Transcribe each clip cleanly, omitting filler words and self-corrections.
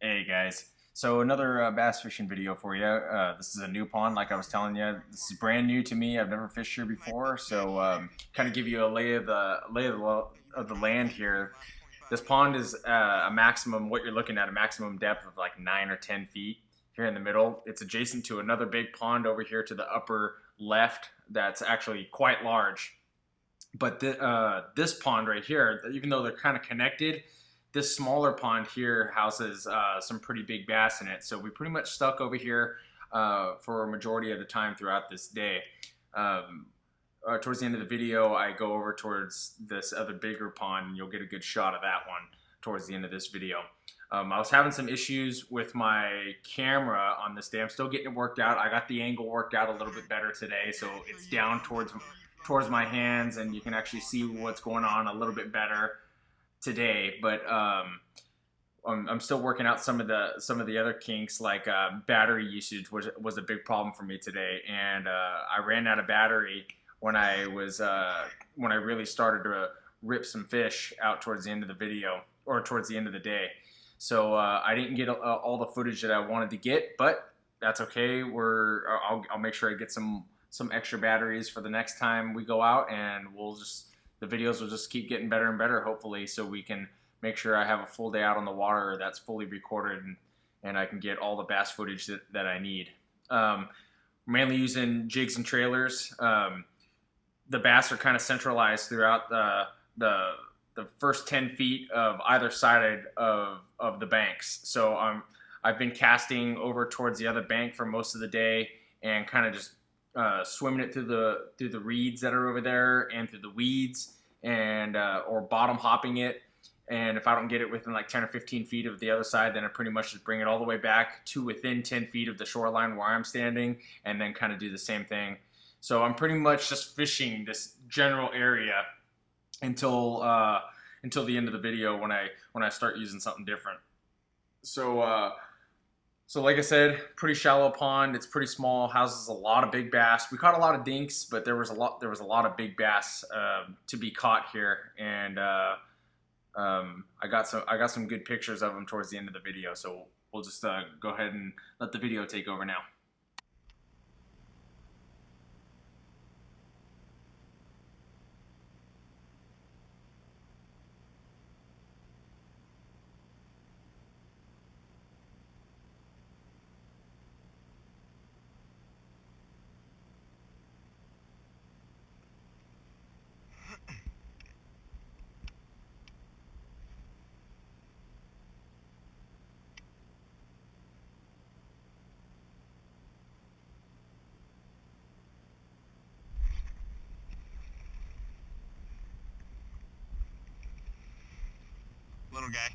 Hey guys, so another bass fishing video for you. This is a new pond, like I was telling you. This is brand new to me. I've never fished here before, so kind of give you a lay of the land here. This pond is a maximum. What you're looking at, a maximum depth of like 9 or 10 feet here in the middle. It's adjacent to another big pond over here to the upper left. That's actually quite large. But this pond right here, even though they're kind of connected, this smaller pond here houses some pretty big bass in it. So we pretty much stuck over here for a majority of the time throughout this day. Towards the end of the video, I go over towards this other bigger pond, and you'll get a good shot of that one towards the end of this video. I was having some issues with my camera on this day. I'm still getting it worked out. I got the angle worked out a little bit better today, so it's down towards my hands, and you can actually see what's going on a little bit better today. But I'm still working out some of the other kinks, like battery usage was a big problem for me today, and I ran out of battery when I really started to rip some fish out towards the end of the video, or towards the end of the day. So I didn't get all the footage that I wanted to get, but that's okay. I'll make sure I get some extra batteries for the next time we go out, and the videos will just keep getting better and better, hopefully, so we can make sure I have a full day out on the water that's fully recorded, and I can get all the bass footage that I need. Mainly using jigs and trailers. The bass are kind of centralized throughout the first 10 feet of either side of the banks. So I've been casting over towards the other bank for most of the day, and kind of just swimming it through the reeds that are over there and through the weeds, and or bottom hopping it. And if I don't get it within like 10 or 15 feet of the other side, then I pretty much just bring it all the way back to within 10 feet of the shoreline where I'm standing, and then kind of do the same thing. So I'm pretty much just fishing this general area until the end of the video, when I start using something different. So like I said, pretty shallow pond. It's pretty small. Houses a lot of big bass. We caught a lot of dinks, but there was a lot of big bass to be caught here, and I got some good pictures of them towards the end of the video. So we'll just go ahead and let the video take over now. Little guy.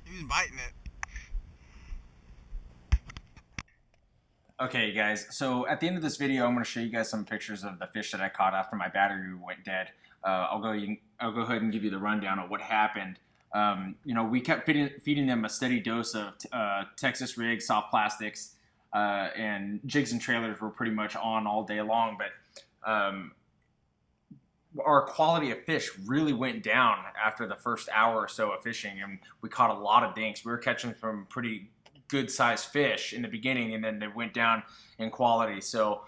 He's biting it. Okay, guys, so at the end of this video, I'm going to show you guys some pictures of the fish that I caught after my battery went dead. I'll go ahead and give you the rundown of what happened. We kept feeding them a steady dose of Texas rigs, soft plastics, and jigs and trailers were pretty much on all day long, but our quality of fish really went down after the first hour or so of fishing, and we caught a lot of dinks. We were catching some pretty good sized fish in the beginning, and then they went down in quality. So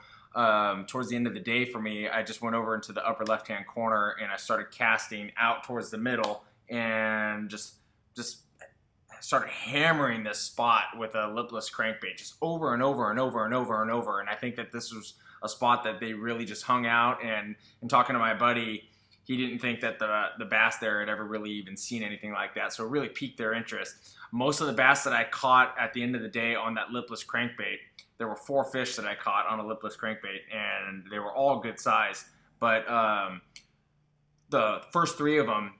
towards the end of the day for me, I just went over into the upper left hand corner, and I started casting out towards the middle, and just started hammering this spot with a lipless crankbait, just over and over and over and over and over. And I think that this was a spot that they really just hung out. And in talking to my buddy, he didn't think that the bass there had ever really even seen anything like that. So it really piqued their interest. Most of the bass that I caught at the end of the day on that lipless crankbait, there were 4 fish that I caught on a lipless crankbait, and they were all good size. But the first 3 of them,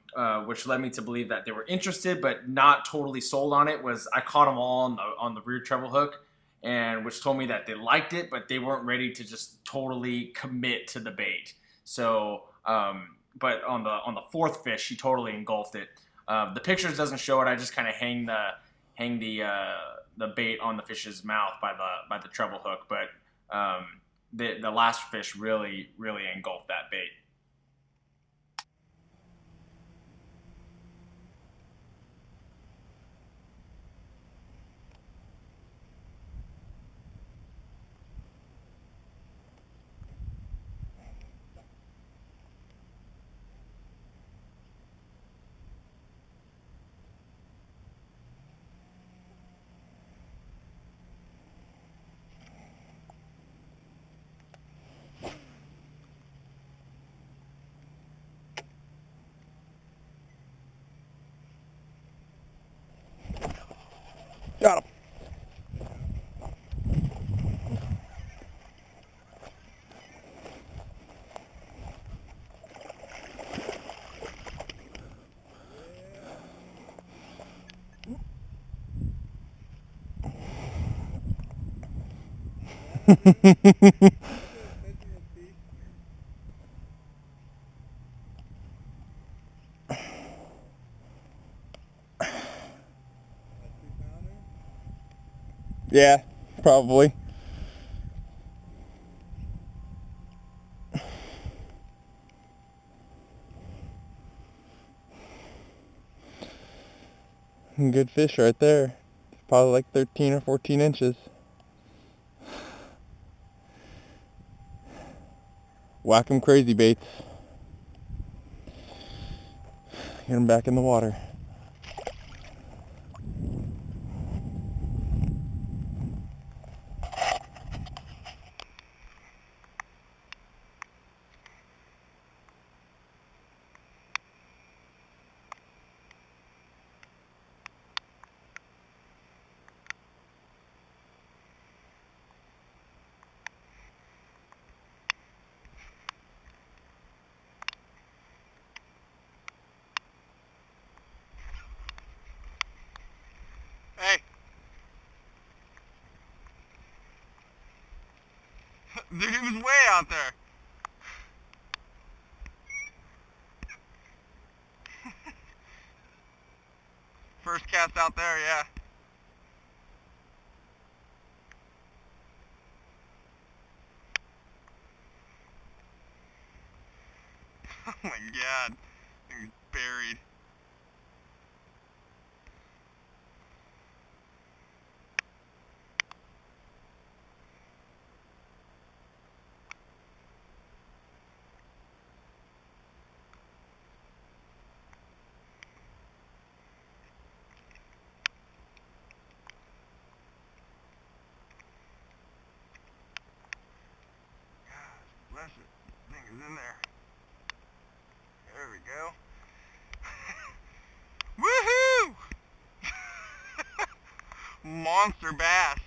which led me to believe that they were interested but not totally sold on it, was I caught them all on the rear treble hook, and which told me that they liked it, but they weren't ready to just totally commit to the bait. So, but on the 4th fish, he totally engulfed it. The pictures doesn't show it. I just kind of hang the bait on the fish's mouth by the treble hook, but the last fish really engulfed that bait. Got him. Yeah, probably. Good fish right there. Probably like 13 or 14 inches. Whack 'em crazy baits. Get 'em back in the water. Hey. Dude, he was way out there. First cast out there, yeah. Oh my god. He's buried. Bless it. Thing is in there. There we go. Woohoo! Monster bass.